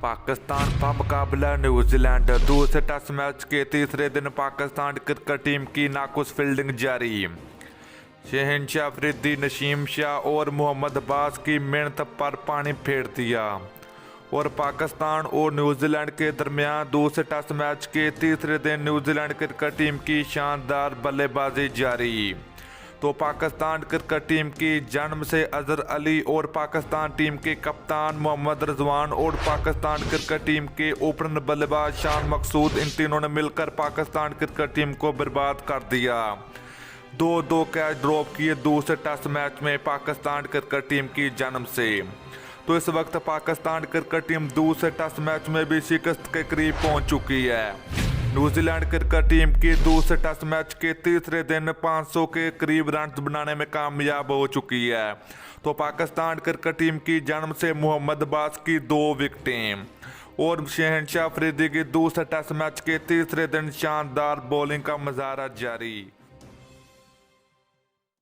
पाकिस्तान का मुकाबला न्यूजीलैंड। दूसरे टेस्ट मैच के तीसरे दिन पाकिस्तान क्रिकेट टीम की नाखुश फील्डिंग जारी। शहनशाह अफरीदी, नसीम शाह और मोहम्मद अब्बास की मेहनत पर पानी फेर दिया और पाकिस्तान और न्यूजीलैंड के दरमियान दूसरे टेस्ट मैच के तीसरे दिन न्यूजीलैंड क्रिकेट टीम की शानदार बल्लेबाजी जारी। तो पाकिस्तान क्रिकेट टीम की जन्म से अजहर अली और पाकिस्तान टीम के कप्तान मोहम्मद रिजवान और पाकिस्तान क्रिकेट टीम के ओपनर बल्लेबाज शान मकसूद, इन तीनों ने मिलकर पाकिस्तान क्रिकेट टीम को बर्बाद कर दिया। 2-2 कैच ड्रॉप किए दूसरे टेस्ट मैच में पाकिस्तान क्रिकेट टीम की जन्म से। तो इस वक्त पाकिस्तान क्रिकेट टीम दूसरे टेस्ट मैच में भी शिकस्त के करीब पहुंच चुकी है। न्यूजीलैंड क्रिकेट टीम की दूसरे टेस्ट मैच के तीसरे दिन 500 के करीब रन बनाने में कामयाब हो चुकी है। तो पाकिस्तान क्रिकेट टीम की जन्म से मोहम्मद अब्बास की 2 विकेटें और शहनशाह अफरीदी की दूसरे टेस्ट मैच के तीसरे दिन शानदार बॉलिंग का मुजाहरा जारी।